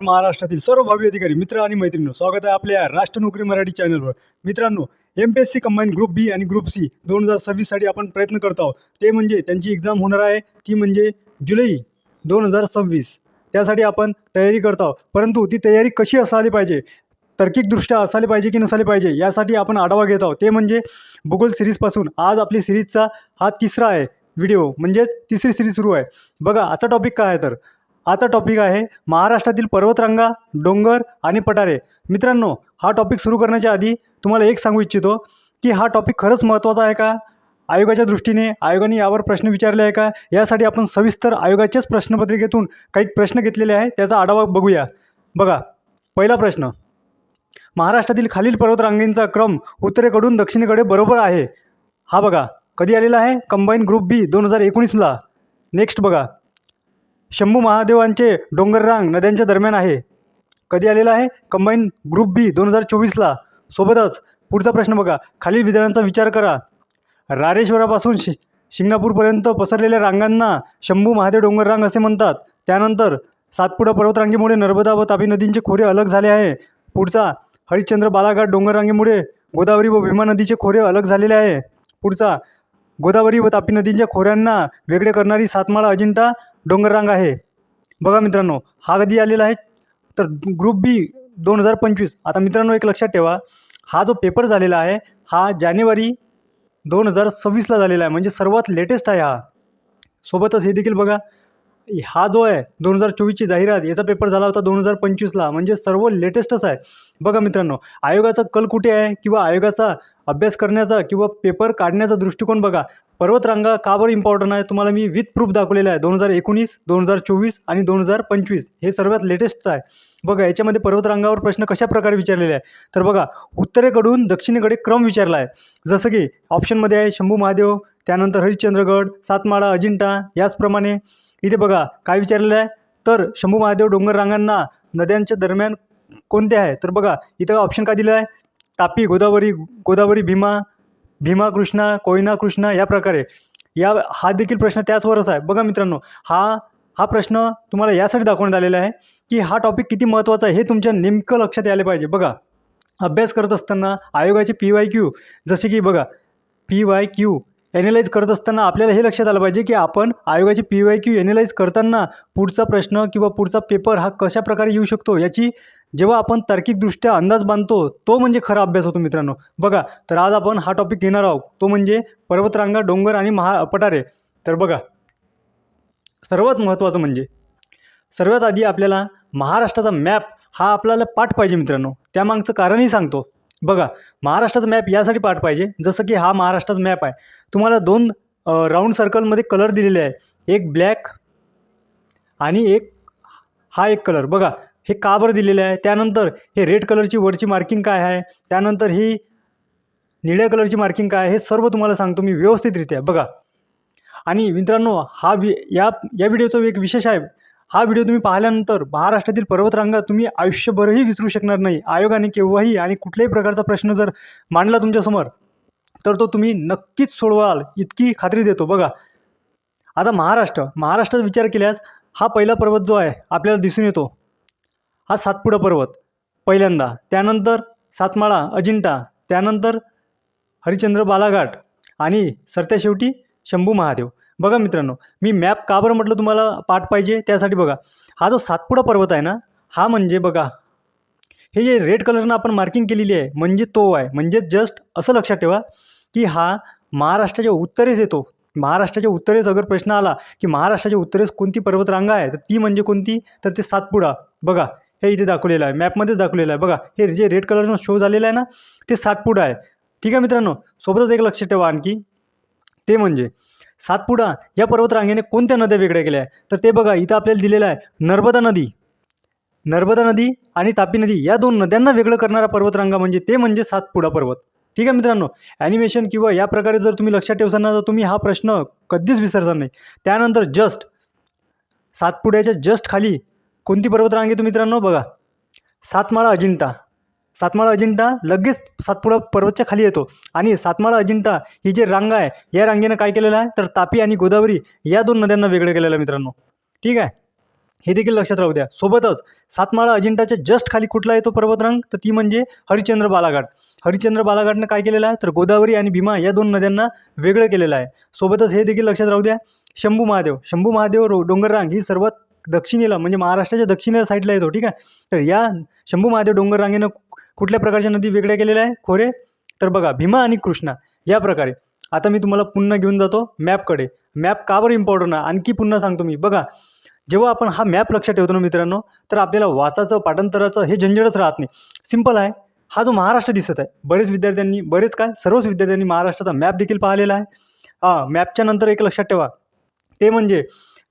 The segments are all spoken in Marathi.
महाराष्ट्रातील सर्व भावी अधिकारी मित्र आणि मैत्रिणी स्वागत आहे आपल्या राष्ट्र नोकरी मराठी चॅनलवर। मित्रांनो, MPSC कंबाईन ग्रुप बी आणि ग्रुप सी 2026 साठी आपण प्रयत्न करत आहोत। ते म्हणजे त्यांची एक्झाम होणार आहे ती म्हणजे जुलै 2026। त्यासाठी आपण तयारी करत आहोत, परंतु ती तयारी कशी असायला पाहिजे, तार्किकदृष्ट्या असायला पाहिजे की नसायला पाहिजे, यासाठी आपण आढावा घेत आहोत। ते म्हणजे भूगोल सिरीजपासून आज आपली सिरीजचा हा तिसरा आहे व्हिडिओ, म्हणजेच तिसरी सिरीज सुरू आहे। बघा आजचा टॉपिक काय आहे, तर आजचा टॉपिक आहे महाराष्ट्रातील पर्वतरांगा, डोंगर आणि पठारे। मित्रांनो, हा टॉपिक सुरू करण्याच्या आधी तुम्हाला एक सांगू इच्छितो की हा टॉपिक खरंच महत्त्वाचा आहे का, आयोगाच्या दृष्टीने आयोगाने यावर प्रश्न विचारले आहे का, यासाठी आपण सविस्तर आयोगाच्याच प्रश्नपत्रिकेतून काही प्रश्न घेतलेले आहे, त्याचा आढावा बघूया। बघा, पहिला प्रश्न, महाराष्ट्रातील खालील पर्वतरांगेंचा क्रम उत्तरेकडून दक्षिणेकडे बरोबर आहे। हा बघा कधी आलेला आहे, कंबाईन ग्रुप बी 2019ला। नेक्स्ट बघा, शंभू महादेवांचे डोंगररांग नद्यांच्या दरम्यान आहे, कधी आलेला आहे, कंबाईन ग्रुप बी 2024ला। सोबतच पुढचा प्रश्न बघा, खालील विधानांचा विचार करा। रारेश्वरापासून शिंगणापूरपर्यंत पसरलेल्या रांगांना शंभू महादेव डोंगररांग असे म्हणतात। त्यानंतर सातपुडा पर्वतरांगेमुळे नर्मदा व तापी नदींचे खोरे अलग झाले आहे। पुढचा, हरिश्चंद्र बालाघाट डोंगररांगेमुळे गोदावरी व भीमा नदीचे खोरे अलग झालेले आहे। पुढचा, गोदावरी व तापी नदींच्या खोऱ्यांना वेगळे करणारी सातमाळा अजिंठा डोंगररांग आहे। बघा मित्रांनो, हा कधी आलेला आहे, तर ग्रुप बी 2025। आता मित्रांनो एक लक्षात ठेवा, हा जो पेपर झालेला आहे हा जानेवारी 2026ला झालेला आहे, म्हणजे सर्वात लेटेस्ट आहे हा। सोबतच हे देखील बघा, हा जो आहे 2024ची जाहिरात, याचा पेपर झाला होता 2025ला, म्हणजे सर्व लेटेस्टच आहे। बघा मित्रांनो, आयोगाचा कल कुठे आहे किंवा आयोगाचा अभ्यास करण्याचा किंवा पेपर काढण्याचा दृष्टिकोन बघा। पर्वतरांगा का बरं इम्पॉर्टंट आहे, तुम्हाला मी विथ प्रूफ दाखवलेलं आहे। 2019, 2024 आणि 2025 हे सर्वात लेटेस्टचं आहे। बघा याच्यामध्ये पर्वतरांगावर प्रश्न कशा प्रकारे विचारलेले आहे, तर बघा उत्तरेकडून दक्षिणेकडे क्रम विचारला आहे। जसं की ऑप्शनमध्ये आहे शंभू महादेव, त्यानंतर हरिश्चंद्रगड, सातमाळा, अजिंठा, याचप्रमाणे इथे बघा काय विचारलेलं आहे, तर शंभू महादेव डोंगररांगांना नद्यांच्या दरम्यान कोणते आहे, तर बघा इथं ऑप्शन काय दिलं आहे, तापी, गोदावरी, गोदावरी भीमा, भीमा कृष्णा, कोयना कृष्णा, या प्रकारे। हा देखील प्रश्न त्याचवरच आहे। बघा मित्रांनो, हा प्रश्न तुम्हाला यासाठी दाखवण्यात आलेला आहे की हा टॉपिक किती महत्त्वाचा आहे हे तुमच्या नेमकं लक्षात यायला पाहिजे। बघा अभ्यास करत असताना आयोगाचे PYQ, जसे की बघा PYQ ॲनालाइज करत असताना आपल्याला हे लक्षात आलं पाहिजे की आपण आयोगाचे PYQ ॲनालाइज करताना पुढचा प्रश्न किंवा पुढचा पेपर हा कशा प्रकारे येऊ शकतो, याची जेव्हा आपण तार्किकदृष्ट्या अंदाज बांधतो तो म्हणजे खरा अभ्यास होतो मित्रांनो। बघा, तर आज आपण हा टॉपिक घेणार आहोत, तो म्हणजे पर्वतरांगा, डोंगर आणि पठारे। तर बघा, सर्वात महत्त्वाचं म्हणजे सर्वात आधी आपल्याला महाराष्ट्राचा मॅप हा आपल्याला पाठ पाहिजे मित्रांनो। त्यामागचं कारणही सांगतो। बघा, महाराष्ट्राचा मॅप यासाठी पाठ पाहिजे, जसं की हा महाराष्ट्राचा मॅप आहे, तुम्हाला दोन राऊंड सर्कलमध्ये कलर दिलेले आहे, एक ब्लॅक आणि एक कलर। बघा हे का बरं दिलेलं आहे, त्यानंतर हे रेड कलरची वरची मार्किंग काय आहे, त्यानंतर ही निळ्या कलरची मार्किंग काय आहे, हे सर्व तुम्हाला सांगतो मी व्यवस्थितरित्या। बघा, आणि मित्रांनो या व्हिडिओचं एक विशेष आहे, हा व्हिडिओ तुम्ही पाहिल्यानंतर महाराष्ट्रातील पर्वतरांगा तुम्ही आयुष्यभरही विसरू शकणार नाही। आयोगाने केव्हाही आणि कुठल्याही प्रकारचा प्रश्न जर मांडला तुमच्यासमोर तर तो तुम्ही नक्कीच सोडवाल, इतकी खात्री देतो। बघा आता महाराष्ट्राचा विचार केल्यास हा पहिला पर्वत जो आहे आपल्याला दिसून येतो, हा सातपुडा पर्वत पहिल्यांदा, त्यानंतर सातमाळा, अजिंठा, त्यानंतर हरिश्चंद्र बालाघाट आणि सरत्या शेवटी शंभू महादेव। बघा मित्रांनो, मी मॅप का बरं म्हटलं तुम्हाला पाठ पाहिजे, त्यासाठी बघा हा जो सातपुडा पर्वत आहे ना, हा म्हणजे बघा हे जे रेड कलरनं आपण मार्किंग केलेली आहे म्हणजे तो आहे, म्हणजे जस्ट असं लक्षात ठेवा की हा महाराष्ट्राच्या उत्तरेस येतो। महाराष्ट्राच्या उत्तरेस अगर प्रश्न आला की महाराष्ट्राच्या उत्तरेस कोणती पर्वतरांगा आहे, तर ती म्हणजे कोणती, तर ते सातपुडा। बघा हे इथे दाखवलेलं आहे, मॅपमध्येच दाखवलेलं आहे। बघा हे जे रेड कलरनं शो झालेलं आहे ना, ते सातपुडा आहे। ठीक आहे मित्रांनो, सोबतच एक लक्षात ठेवा आणखी, ते म्हणजे सातपुडा या पर्वतरांगेने कोणत्या नद्या वेगळ्या केल्या आहे, तर ते बघा इथं आपल्याला दिलेलं आहे, नर्मदा नदी आणि तापी नदी या दोन नद्यांना वेगळं करणारा पर्वतरांगा म्हणजे सातपुडा पर्वत। ठीक आहे मित्रांनो, ॲनिमेशन किंवा या प्रकारे जर तुम्ही लक्षात ठेवसान तर तुम्ही हा प्रश्न कधीच विसरणार नाही। त्यानंतर जस्ट सातपुड्याच्या जस्ट खाली कोणती पर्वतरांग येतो मित्रांनो, बघा सातमाळा अजिंठा लगेच सातपुडा पर्वतच्या खाली येतो। आणि सातमाळा अजिंठा ही जी रांग आहे, या रांगेनं काय केलेलं आहे, तर तापी आणि गोदावरी या दोन नद्यांना वेगळं केलेलं आहे मित्रांनो। ठीक आहे, हे देखील लक्षात राहू द्या. सोबतच सातमाळा अजिंठाच्या जस्ट खाली कुठला येतो पर्वतरांग, तर ती म्हणजे हरिश्चंद्र बालाघाट. हरिश्चंद्र बालाघाटनं काय केलेलं आहे, तर गोदावरी आणि भीमा या दोन नद्यांना वेगळं केलेलं आहे. सोबतच हे देखील लक्षात राहू द्या, शंभू महादेव. शंभू महादेव डोंगररांग ही सर्वात दक्षिणेला म्हणजे महाराष्ट्राच्या दक्षिणेला साईडला येतो. ठीक आहे. तर या शंभू महादेव डोंगररांगेनं कुठल्या प्रकारच्या नदी वेगळ्या केलेल्या आहे खोरे, तर बघा भीमा आणि कृष्णा या प्रकारे. आता मी तुम्हाला पुन्हा घेऊन जातो मॅपकडे. मॅप का बरं इम्पॉर्टंट आहे आणखी पुन्हा सांगतो मी. बघा, जेव्हा आपण हा मॅप लक्षात ठेवतो ना मित्रांनो, तर आपल्याला वाचाचं पाठांतराचं हे झंझटच राहत नाही. सिंपल आहे. हा जो महाराष्ट्र दिसत आहे, सर्वच विद्यार्थ्यांनी महाराष्ट्राचा मॅप देखील पाहिलेला आहे. मॅपच्या नंतर एक लक्षात ठेवा, ते म्हणजे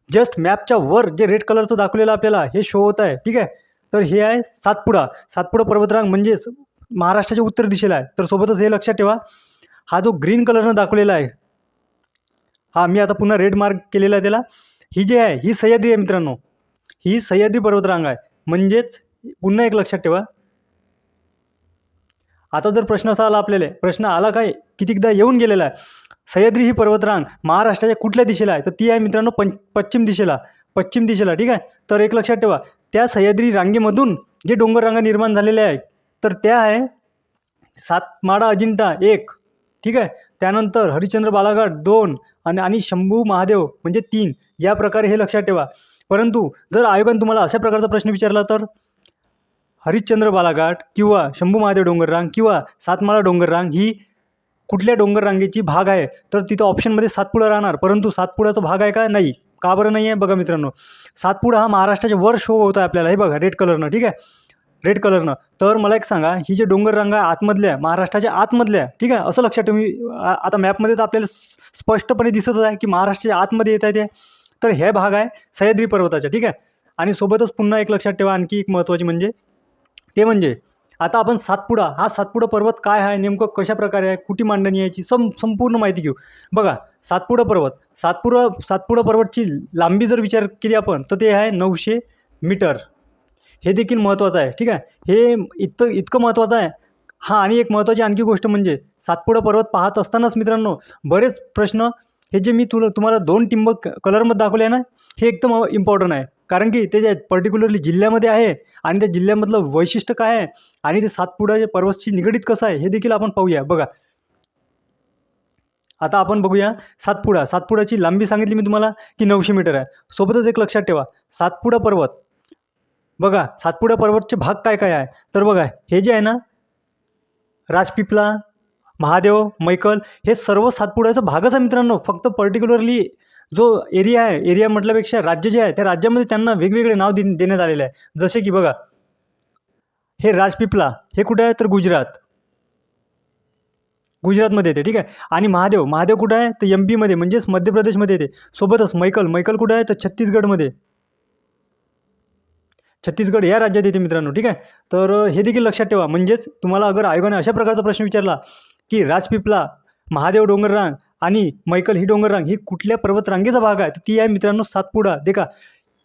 जस्ट मॅपच्या वर जे रेड कलरचं दाखवलेलं आपल्याला हे शो होत आहे. ठीक आहे. तर हे आहे सातपुडा. सातपुडा पर्वतरांग म्हणजेच महाराष्ट्राच्या उत्तर दिशेला आहे. तर सोबतच हे लक्षात ठेवा, हा जो ग्रीन कलरनं दाखवलेला आहे, मी आता पुन्हा रेड मार्क केलेला आहे त्याला, ही जी आहे ही सह्याद्री आहे मित्रांनो. ही सह्याद्री पर्वतरांग आहे. म्हणजेच पुन्हा एक लक्षात ठेवा, आता जर प्रश्न असा आला आपल्याला, प्रश्न आला काय कितीकदा येऊन गेलेला आहे, सह्याद्री ही पर्वतरांग महाराष्ट्राच्या कुठल्या दिशेला आहे, तर ती आहे मित्रांनो पश्चिम दिशेला. ठीक आहे. तर एक लक्षात ठेवा, त्या सह्याद्री रांगेमधून जे डोंगररांगा निर्माण झालेल्या आहे, तर त्या आहे सातमाळा अजिंठा 1. ठीक आहे. त्यानंतर हरिश्चंद्र बालाघाट 2 आणि शंभू महादेव म्हणजे 3. या प्रकारे हे लक्षात ठेवा. परंतु जर आयोगाने तुम्हाला अशा प्रकारचा प्रश्न विचारला, तर हरिश्चंद्र बालाघाट किंवा शंभू महादेव डोंगररांग किंवा सातमाळा डोंगररांग ही कुठल्या डोंगररांगेची भाग आहे, तर तिथं ऑप्शनमध्ये सातपुडा राहणार. परंतु सातपुडाचा भाग आहे का, नाही. का बरं नाही आहे, बघा मित्रांनो, सातपुडा हा महाराष्ट्राच्या वर शो होत आहे आपल्याला. हे बघा रेड कलरनं. ठीक आहे, रेड कलरनं. तर मला एक सांगा, ही जे डोंगररांगा आतमधल्या, महाराष्ट्राच्या आतमधल्या, ठीक आहे, असं लक्षात ठेवा. मी आता मॅपमध्ये तर आपल्याला स्पष्टपणे दिसतच आहे की महाराष्ट्राच्या आतमध्ये येत आहे ते. तर हे भाग आहे सह्याद्री पर्वताचा. ठीक आहे. आणि सोबतच पुन्हा एक लक्षात ठेवा, आणखी एक महत्त्वाची म्हणजे ते म्हणजे आता आपण सातपुडा पर्वत काय आहे, नेमकं कशा प्रकारे आहे, कुठे मांडणी यायची संपूर्ण माहिती घेऊ. बघा, सातपुडा पर्वतची लांबी जर विचार केली आपण, तर ते आहे 900 मीटर. हे देखील महत्त्वाचं आहे. ठीक आहे. हे इतकं महत्त्वाचं आहे. आणि एक महत्त्वाची आणखी गोष्ट म्हणजे सातपुडा पर्वत पाहत असतानाच मित्रांनो, बरेच प्रश्न हे जे मी तुम्हाला 2 टिंबक कलरमध्ये दाखवले आहे ना, हे एकदम इम्पॉर्टंट आहे. कारण की ते जे पर्टिक्युलरली जिल्ह्यामध्ये आहे आणि त्या जिल्ह्यामधलं वैशिष्ट्य काय आहे आणि ते सातपुडा पर्वतशी निगडीत कसं आहे, हे देखील आपण पाहूया. बघा, आता आपण बघूया सातपुडाची लांबी सांगितली मी तुम्हाला की 900 मीटर आहे. सोबतच एक लक्षात ठेवा, सातपुडा पर्वतचे भाग काय काय आहे, तर बघा, हे जे आहे ना, राजपिपला, महादेव, मैकल, हे सर्व सातपुड्याचा भागच आहे मित्रांनो. फक्त पर्टिक्युलरली जो एरिया आहे, एरिया म्हटल्यापेक्षा राज्य जे आहे, त्या राज्यामध्ये त्यांना वेगवेगळे नाव देण्यात आलेले आहे. जसे की बघा, हे राजपिपला हे कुठे आहे, तर गुजरातमध्ये येते. ठीक आहे. आणि महादेव कुठं आहे, तर MP मध्ये म्हणजेच मध्य प्रदेशमध्ये येते. सोबतच मैकल कुठं आहे, तर छत्तीसगड या राज्यात येते मित्रांनो. ठीक आहे. तर हे देखील लक्षात ठेवा. म्हणजेच तुम्हाला अगर आयोगाने अशा प्रकारचा प्रश्न विचारला की राजपिपला, महादेव डोंगररांग आणि मैकल ही डोंगररांग ही कुठल्या पर्वतरांगेचा भाग आहे, तर ती आहे मित्रांनो सातपुडा. देखा,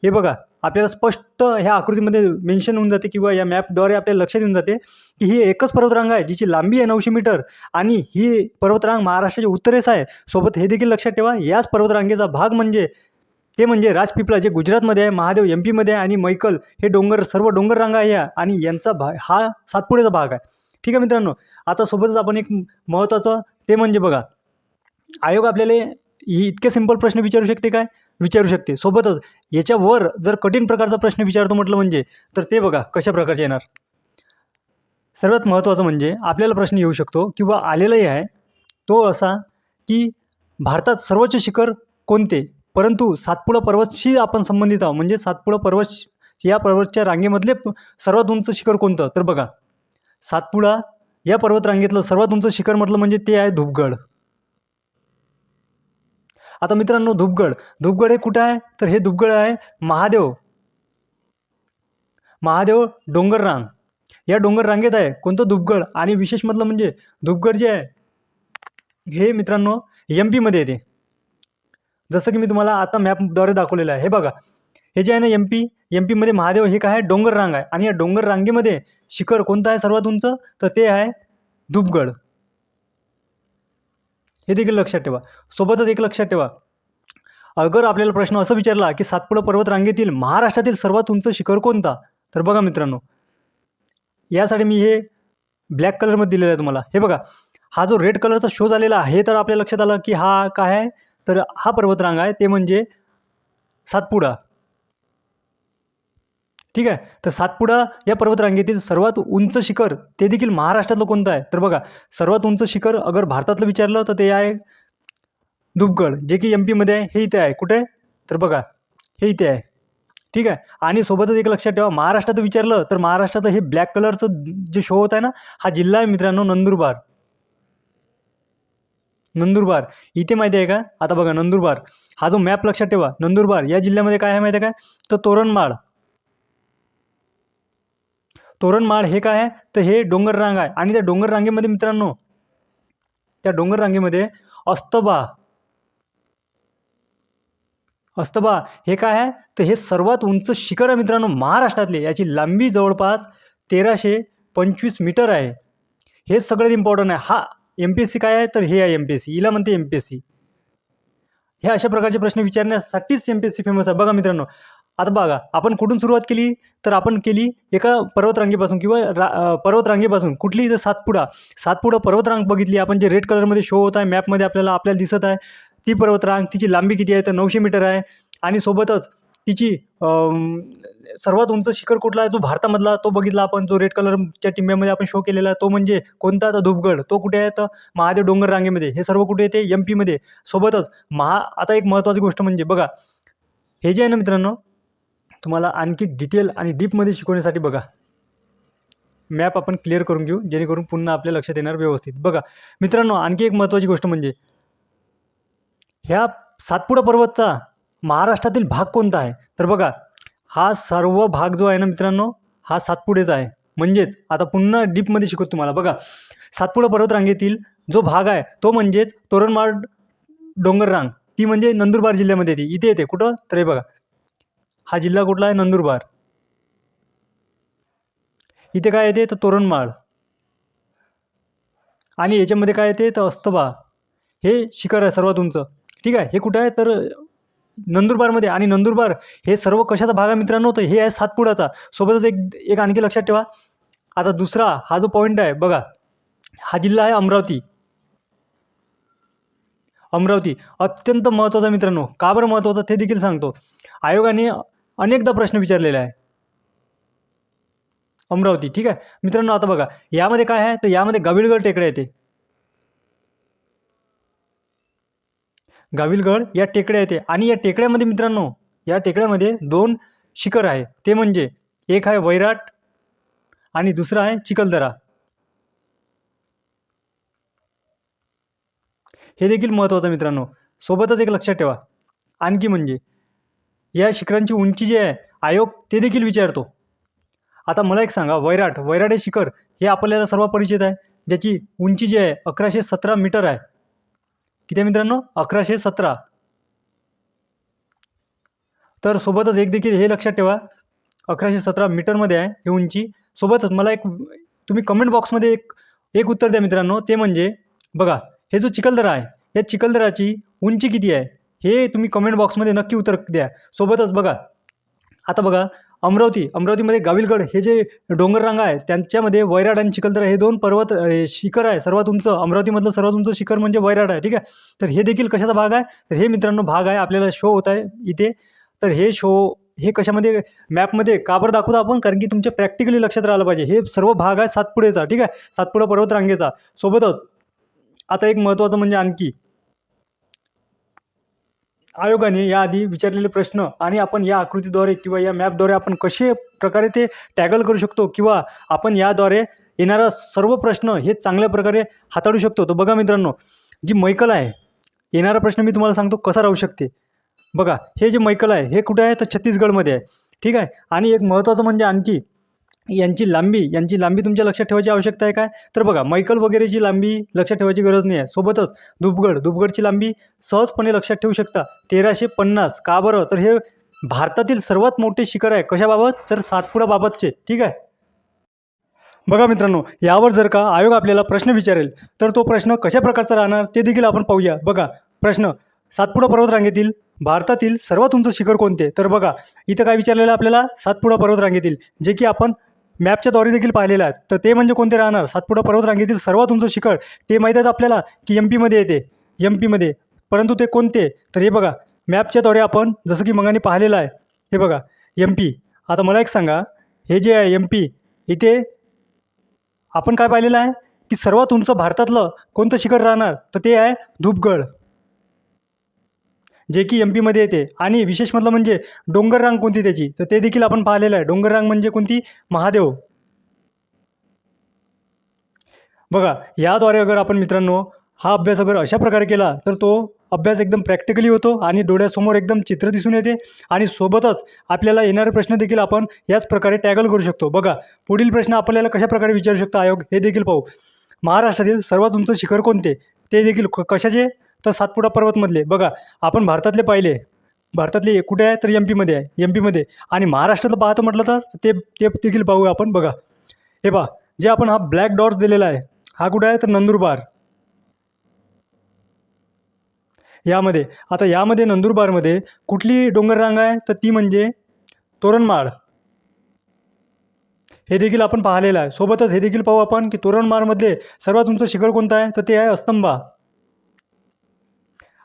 हे बघा, आपल्याला स्पष्ट ह्या आकृतीमध्ये मेन्शन होऊन जाते किंवा या मॅपद्वारे आपल्याला लक्षात येऊन जाते की ही एकच पर्वतरांग आहे जिची लांबी आहे 900 मीटर आणि ही पर्वतरांग महाराष्ट्राच्या उत्तरेस आहे. सोबत हे देखील लक्षात ठेवा, याच पर्वतरांगेचा भाग म्हणजे राजपिपला जे गुजरातमध्ये आहे, महादेव MP मध्ये आहे आणि मैकल हे सर्व डोंगररांगा आहे आणि यांचा भाग हा सातपुड्याचा भाग आहे. ठीक आहे मित्रांनो. आता सोबतच आपण एक महत्त्वाचं ते म्हणजे बघा, आयोग आपल्याला इतके सिंपल प्रश्न विचारू शकते. सोबतच याच्यावर जर कठीण प्रकारचा प्रश्न विचारतो म्हटलं म्हणजे, तर ते बघा कशा प्रकारचे येणार. सर्वात महत्त्वाचं म्हणजे आपल्याला प्रश्न येऊ शकतो किंवा आलेलाही आहे, तो असा की भारतात सर्वोच्च शिखर कोणते, परंतु सातपुडा पर्वतशी आपण संबंधित आहोत. म्हणजे सातपुडा पर्वत या पर्वतच्या रांगेमधले सर्वात उंच शिखर कोणतं, तर बघा, सातपुडा या पर्वतरांगेतलं सर्वात उंच शिखर म्हटलं म्हणजे ते आहे धूपगड. आता मित्रांनो, धूपगड हे कुठं आहे, तर हे धूपगड आहे महादेव डोंगररांग या डोंगररांगेत आहे. कोणतं, धूपगड. आणि विशेष म्हटलं म्हणजे धूपगड जे आहे हे मित्रांनो MP मध्ये येते. जसं की मी तुम्हाला आता मॅपद्वारे दाखवलेलं आहे. हे बघा, हे जे आहे ना MP मध्ये महादेव हे काय आहे, डोंगररांग आहे. आणि या डोंगररांगेमध्ये शिखर कोणतं आहे सर्वात उंच, तर ते आहे धूपगड. हे देखील लक्षात ठेवा. सोबतच एक लक्षात ठेवा, अगर आपल्याला प्रश्न असं विचारला की सातपुडा पर्वतरांगेतील महाराष्ट्रातील सर्वात उंच शिखर कोणता, तर बघा मित्रांनो, यासाठी मी हे ब्लॅक कलरमध्ये दिलेलं आहे तुम्हाला. हे बघा, हा जो रेड कलरचा शो झालेला आहे तर आपल्या लक्षात आलं की हा काय आहे, तर हा पर्वतरांग आहे, ते म्हणजे सातपुडा. ठीक आहे. तर सातपुडा या पर्वतरांगेतील सर्वात उंच शिखर ते देखील महाराष्ट्रातलं कोणतं आहे, तर बघा, सर्वात उंच शिखर अगर भारतातलं विचारलं तर ते आहे धूपगड, जे की MP मध्ये आहे. हे इथे आहे. कुठे, तर बघा, हे इथे आहे. ठीक आहे. आणि सोबतच एक लक्षात ठेवा, महाराष्ट्रात विचारलं तर महाराष्ट्राचं हे ब्लॅक कलरचं जे शो होत आहे ना, हा जिल्हा आहे मित्रांनो नंदुरबार. नंदुरबार इथे माहिती आहे का, आता बघा नंदुरबार हा जो मॅप लक्षात ठेवा, नंदुरबार या जिल्ह्यामध्ये काय आहे माहिती आहे काय, तर तोरणमाळ. तोरणमाळ हे काय आहे, तर हे डोंगर रांग आहे. आणि त्या डोंगर रांगेमध्ये मित्रांनो, त्या डोंगर रांगेमध्ये अस्तबा, अस्तबा हे काय आहे, तर हे सर्वात उंच शिखर आहे मित्रांनो महाराष्ट्रातले. याची लांबी जवळपास 1325 मीटर आहे. हे सगळ्यात इम्पॉर्टंट आहे. हा MPSC काय आहे, तर हे आहे MPSC, हिला म्हणते MPSC. हे अशा प्रकारचे प्रश्न विचारण्यासाठीच MPSC फेमस आहे. बघा मित्रांनो, आता बघा, आपण कुठून सुरुवात केली, तर आपण केली एका पर्वतरांगेपासून किंवा पर्वतरांगेपासून. कुठली, तर सातपुडा. सातपुडा पर्वतरांग बघितली आपण, जे रेड कलरमध्ये शो होत आहे मॅपमध्ये, आपल्याला दिसत आहे ती पर्वतरांग. तिची लांबी किती आहे, तर 900 मीटर आहे. आणि सोबतच तिची सर्वात उंच शिखर कुठला आहे, तो भारतामधला, तो बघितला आपण, जो रेड कलरच्या टिंब्यामध्ये आपण शो केलेला आहे, तो म्हणजे कोणता, तर धूपगड. तो कुठे आहे, तर महादेव डोंगर रांगेमध्ये. हे सर्व कुठे येते, MP मध्ये. सोबतच आता एक महत्त्वाची गोष्ट म्हणजे बघा, हे जे आहे ना मित्रांनो, तुम्हाला आणखी डिटेल आणि डीपमध्ये शिकवण्यासाठी बघा, मॅप आपण क्लिअर करून घेऊ, जेणेकरून पुन्हा आपल्या लक्षात येणार व्यवस्थित. बघा मित्रांनो, आणखी एक महत्त्वाची गोष्ट म्हणजे ह्या सातपुडा पर्वतचा महाराष्ट्रातील भाग कोणता आहे, तर बघा, हा सर्व भाग जो आहे ना मित्रांनो, हा सातपुडेचा आहे. म्हणजेच आता पुन्हा डीपमध्ये शिकवतो तुम्हाला. बघा, सातपुडा पर्वतरांगेतील जो भाग आहे तो म्हणजेच तोरणमाळ डोंगर रांग, ती म्हणजे नंदुरबार जिल्ह्यामध्ये येते. इथे येते कुठं, तर हे बघा, हा जिल्हा कुठला आहे, नंदुरबार. इथे काय येते, तर तोरणमाळ. आणि याच्यामध्ये काय येते, तर अस्तबा हे शिखर आहे सर्वात उंच. ठीक आहे. हे कुठं आहे, तर नंदुरबारमध्ये. आणि नंदुरबार हे सर्व कशाचा भाग आहे मित्रांनो, तर हे आहे सातपुडाचा. सोबतच एक एक आणखी लक्षात ठेवा. आता दुसरा हा जो पॉईंट आहे बघा, हा जिल्हा आहे अमरावती. अमरावती अत्यंत महत्त्वाचा मित्रांनो. का बरं महत्त्वाचा ते देखील सांगतो. आयोगाने अनेकदा प्रश्न विचारलेला आहे. अमरावती. ठीक आहे मित्रांनो. आता बघा, यामध्ये काय आहे, तर यामध्ये गाविलगड टेकड्या येते. गाविलगड या टेकड्या येते. आणि या टेकड्यामध्ये मित्रांनो, या टेकड्यामध्ये 2 शिखर आहे. ते म्हणजे एक आहे वैराट आणि दुसरा आहे चिखलदरा. हे देखील महत्त्वाचं मित्रांनो. सोबतच एक लक्षात ठेवा, आणखी म्हणजे या शिखरांची उंची जी आहे, आयोग ते देखील विचारतो. आता मला एक सांगा, वैराट हे शिखर हे आपल्याला सर्व परिचित आहे, ज्याची उंची जी आहे 1117 मीटर आहे. किती आहे मित्रांनो, 1117. तर सोबतच एक देखील हे लक्षात ठेवा, 1117 मीटरमध्ये आहे ही उंची. सोबतच मला एक, तुम्ही कमेंट बॉक्समध्ये एक उत्तर द्या मित्रांनो. ते म्हणजे बघा, हे जो चिखलदरा आहे, या चिखलदराची उंची किती आहे, हे तुम्ही कमेंट बॉक्समध्ये नक्की उत्तर द्या. सोबतच बघा, आता बघा, अमरावतीमध्ये गाविलगड हे जे डोंगररांगा आहे, त्यांच्यामध्ये वैराट आणि चिखलदरा हे 2 शिखर आहे सर्वात उंच. अमरावतीमधलं सर्वात उंच शिखर म्हणजे वैराट आहे. ठीक आहे. तर हे देखील कशाचा भाग आहे, तर हे मित्रांनो भाग आहे, आपल्याला शो होत आहे इथे. तर हे कशामध्ये, मॅपमध्ये का बरं दाखवतो आपण, कारण की तुमच्या प्रॅक्टिकली लक्षात राहिलं पाहिजे. हे सर्व भाग आहे सातपुडेचा. ठीक आहे, सातपुडा पर्वतरांगेचा. सोबतच आता एक महत्त्वाचं म्हणजे आणखी, आयोगाने याआधी विचारलेले प्रश्न आणि आपण या आकृतीद्वारे किंवा या मॅपद्वारे आपण कसे प्रकारे ते टॅगल करू शकतो, किंवा आपण याद्वारे येणारा सर्व प्रश्न हे चांगल्या प्रकारे हाताळू शकतो. तर बघा मित्रांनो, जी मैकल आहे, येणारा प्रश्न मी तुम्हाला सांगतो कसा राहू शकते. बघा, हे जे मैकल आहे हे कुठे आहे, तर छत्तीसगडमध्ये आहे. ठीक आहे. आणि एक महत्त्वाचं म्हणजे आणखी यांची लांबी तुमच्या लक्षात ठेवायची आवश्यकता आहे काय, तर बघा, मैकल वगैरेची लांबी लक्षात ठेवायची गरज नाही आहे. सोबतच धूपगडची लांबी सहजपणे लक्षात ठेवू शकता, 1350. का बरं, तर हे भारतातील सर्वात मोठे शिखर आहे. कशाबाबत, तर सातपुडाबाबतचे. ठीक आहे. बघा मित्रांनो, यावर जर का आयोग आपल्याला प्रश्न विचारेल तर तो प्रश्न कशा प्रकारचा राहणार ते देखील आपण पाहूया. बघा प्रश्न, सातपुडा पर्वतरांगेतील भारतातील सर्वात उंच शिखर कोणते? तर बघा इथं काय विचारलेलं आहे आपल्याला, सातपुडा पर्वतरांगेतील, जे की आपण मॅपच्याद्वारे देखील पाहिलेलं आहे. तर ते म्हणजे कोणते राहणार? सातपुडा पर्वतरांगेतील सर्वात उंच शिखर ते माहीत आहेत आपल्याला की MP मध्ये येते, MP मध्ये. परंतु ते कोणते? तर हे बघा मॅपच्याद्वारे आपण जसं की मगाने पाहिलेलं आहे, हे बघा MP. आता मला एक सांगा, हे जे आहे MP, इथे आपण काय पाहिलेलं आहे की सर्वात उंच भारतातलं कोणतं शिखर राहणार? तर ते आहे धूपगड, जे की MP मध्ये येते. आणि विशेष म्हटलं म्हणजे डोंगर रांग कोणती त्याची, तर ते देखील आपण पाहिलेलं आहे. डोंगर रांग म्हणजे कोणती? महादेव. बघा याद्वारे अगर आपण मित्रांनो हा अभ्यास अगर अशा प्रकारे केला तर तो अभ्यास एकदम प्रॅक्टिकली होतो आणि डोळ्यासमोर एकदम चित्र दिसून येते. आणि सोबतच आपल्याला येणारे प्रश्न देखील आपण याच प्रकारे टॅगल करू शकतो. बघा पुढील प्रश्न आपल्याला कशा प्रकारे विचारू शकतो आयोग हे देखील पाहू. महाराष्ट्रातील सर्वात उंच शिखर कोणते? ते देखील कशाचे? तर सातपुडा पर्वतमधले. बघा आपण भारतातले पाहिले, भारतातले कुठे आहे? तर MP मध्ये आहे, MP मध्ये. आणि महाराष्ट्रातलं पाहतं म्हटलं तर ते ते देखील पाहूया आपण. बघा हे पहा, जे आपण हा ब्लॅक डॉट्स दिलेला आहे, हा कुठे आहे? तर नंदुरबार यामध्ये. आता यामध्ये नंदुरबारमध्ये कुठली डोंगर रांग आहे? तर ती म्हणजे तोरणमाळ. हे देखील आपण पाहिलेलं आहे. सोबतच हे देखील पाहू आपण की तोरणमाळमध्ये सर्वात उंच शिखर कोणतं आहे? तर ते आहे अस्तंबा.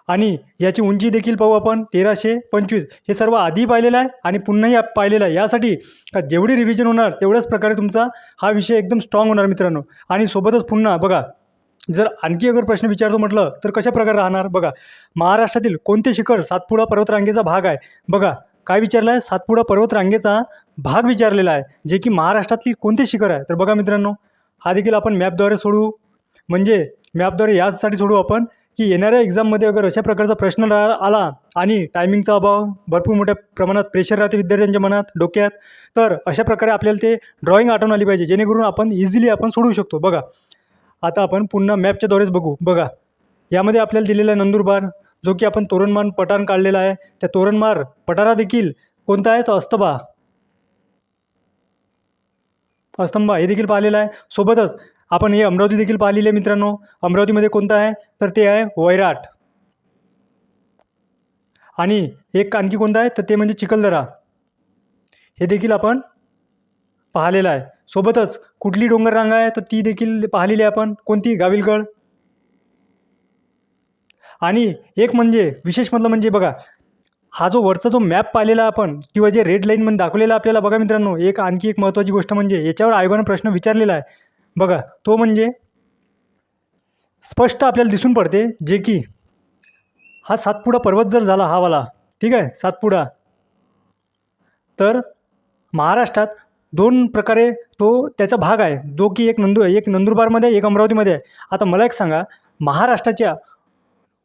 आणि याची उंची देखील पाहू आपण 1325. हे सर्व आधी पाहिलेलं आहे आणि पुन्हाही पाहिलेलं आहे, यासाठी का जेवढी रिव्हिजन होणार तेवढ्याच प्रकारे तुमचा हा विषय एकदम स्ट्रॉंग होणार मित्रांनो. आणि सोबतच पुन्हा बघा, जर आणखी अगर प्रश्न विचारतो म्हटलं तर कशा प्रकारे राहणार? बघा महाराष्ट्रातील कोणते शिखर सातपुडा पर्वतरांगेचा भाग आहे? बघा काय विचारलं आहे? सातपुडा पर्वतरांगेचा भाग विचारलेला आहे, जे की महाराष्ट्रातली कोणते शिखर आहे? तर बघा मित्रांनो, हा देखील आपण मॅपद्वारे सोडवू. म्हणजे मॅपद्वारे यासाठी सोडवू आपण की येणाऱ्या एक्झाममध्ये अगर अशा प्रकारचा प्रश्न आला आणि टायमिंगचा अभाव, भरपूर मोठ्या प्रमाणात प्रेशर राहते विद्यार्थ्यांच्या मनात, डोक्यात, तर अशा प्रकारे आपल्याला ते ड्रॉईंग आठवण आली पाहिजे, जेणेकरून आपण इझिली आपण सोडवू शकतो. बघा आता आपण पुन्हा मॅपच्याद्वारेच बघू. बघा यामध्ये आपल्याला दिलेला आहे नंदुरबार, जो की आपण तोरणमाळ पठार काढलेला आहे. त्या तोरणमाळ पठारा देखील कोणता आहे? तर अस्तबा, अस्तंबा हे देखील पाहिलेलं आहे. सोबतच आपण हे अमरावती देखील पाहिलेली आहे मित्रांनो. अमरावतीमध्ये कोणतं आहे? तर ते आहे वैराट. आणि एक आणखी कोणतं आहे? तर ते म्हणजे चिखलदरा. हे देखील आपण पाहिलेलं आहे. सोबतच कुठली डोंगर रांग आहे? तर ती देखील पाहिलेली आहे आपण. कोणती? गाविलगड. आणि एक म्हणजे विशेष म्हटलं म्हणजे बघा, हा जो वरचा जो मॅप पाहिलेला आपण किंवा जे रेड लाईनमध्ये दाखवलेला आपल्याला, बघा मित्रांनो, एक आणखी एक महत्त्वाची गोष्ट म्हणजे याच्यावर आयोगानं प्रश्न विचारलेला आहे. बघा तो म्हणजे स्पष्ट आपल्याला दिसून पडते, जे की हा सातपुडा पर्वत जर झाला हा वाला, ठीक आहे, सातपुडा, तर महाराष्ट्रात दोन प्रकारे तो त्याचा भाग आहे, जो की एक नंदुरबारमध्ये, एक अमरावतीमध्ये आहे. आता मला एक सांगा, महाराष्ट्राच्या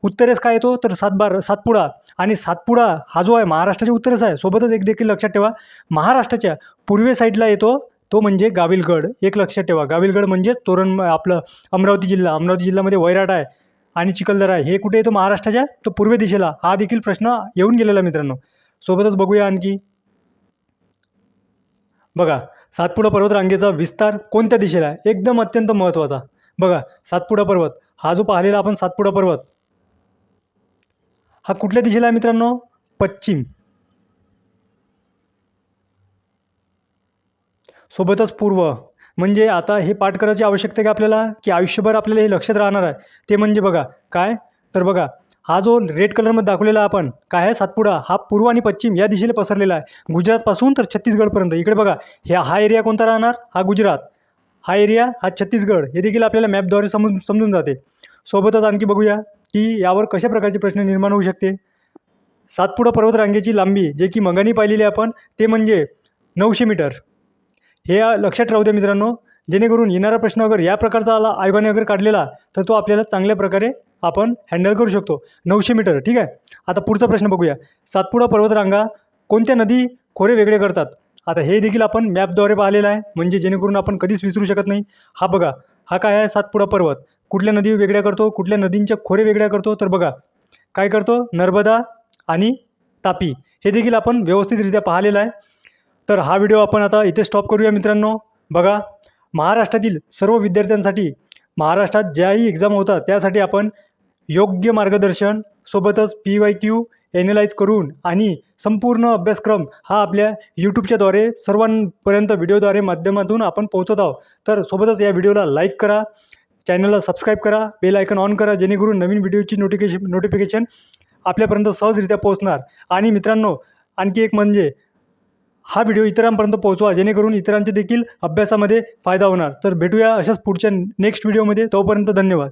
उत्तरेस काय येतो? तर सातपुडा. आणि सातपुडा हा जो आहे महाराष्ट्राच्या उत्तरेस आहे. सोबतच एक देखील लक्षात ठेवा, महाराष्ट्राच्या पूर्वे साईडला येतो तो म्हणजे गाविलगड. एक लक्षात ठेवा, गाविलगड म्हणजेच आपलं अमरावती जिल्हा. अमरावती जिल्ह्यामध्ये वैराट आहे आणि चिखलदरा आहे. हे कुठे येतो? महाराष्ट्राच्या तो पूर्व दिशेला. हा देखील प्रश्न येऊन गेलेला मित्रांनो. सोबतच बघूया आणखी. बघा सातपुडा पर्वतरांगेचा विस्तार कोणत्या दिशेला आहे? एकदम अत्यंत महत्त्वाचा. बघा सातपुडा पर्वत, हा जो पाहिलेला आपण सातपुडा पर्वत, हा कुठल्या दिशेला आहे मित्रांनो? पश्चिम. सोबतच पूर्व. म्हणजे आता हे पाठ करायची आवश्यकता आहे का आपल्याला, की आयुष्यभर आपल्याला हे लक्षात राहणार आहे? ते म्हणजे बघा काय, तर बघा हा जो रेड कलरमध्ये दाखवलेला आपण काय आहे, सातपुडा, हा पूर्व आणि पश्चिम या दिशेला पसरलेला आहे. गुजरातपासून तर छत्तीसगडपर्यंत. इकडे बघा, हा एरिया कोणता राहणार? हा गुजरात. हा एरिया हा छत्तीसगड. हे देखील आपल्याला मॅपद्वारे समजून जाते. सोबतच आणखी बघूया की यावर कशा प्रकारचे प्रश्न निर्माण होऊ शकते. सातपुडा पर्वतरांगेची लांबी, जे की मगानी पाहिलेली आपण, ते म्हणजे 900 मीटर. हे लक्षात राहू द्या मित्रांनो, जेणेकरून येणारा प्रश्न अगर या प्रकारचा आला, आयोगाने अगर काढलेला, तर तो आपल्याला चांगल्या प्रकारे आपण हँडल करू शकतो. 900 मीटर, ठीक आहे. आता पुढचा प्रश्न बघूया. सातपुडा पर्वतरांगा कोणत्या नदी खोरे वेगळे करतात? आता हे देखील आपण मॅपद्वारे पाहिलेलं आहे, म्हणजे जेणेकरून आपण कधीच विसरू शकत नाही. हा बघा, हा काय आहे? सातपुडा पर्वत कुठल्या नदी वेगळ्या करतो? कुठल्या नदींच्या खोरे वेगळ्या करतो? तर बघा काय करतो? नर्मदा आणि तापी. हे देखील आपण व्यवस्थितरित्या पाहिलेलं आहे. तर हा व्हिडिओ आपण आता इथे स्टॉप करूया मित्रांनो. बघा महाराष्ट्रातील सर्व विद्यार्थ्यांसाठी महाराष्ट्रात ज्याही एक्झाम होतात त्यासाठी आपण योग्य मार्गदर्शन, सोबतच PYQ, ॲनलाईज करून आणि संपूर्ण अभ्यासक्रम हा आपल्या यूट्यूबच्याद्वारे सर्वांपर्यंत व्हिडिओद्वारे माध्यमातून आपण पोहोचत आहोत. तर सोबतच या व्हिडिओला लाईक करा, चॅनलला सबस्क्राईब करा, बेल आयकॉन ऑन करा, जेणेकरून नवीन व्हिडिओची नोटिफिकेशन आपल्यापर्यंत सहजरित्या पोहोचणार. आणि मित्रांनो, आणखी एक म्हणजे हा व्हिडिओ इतरांपर्यंत पोहोचवा, जेणेकरून इतरांचे देखील अभ्यासामध्ये फायदा होणार. तर भेटूया अशाच पुढच्या नेक्स्ट व्हिडिओमध्ये. तोपर्यंत धन्यवाद.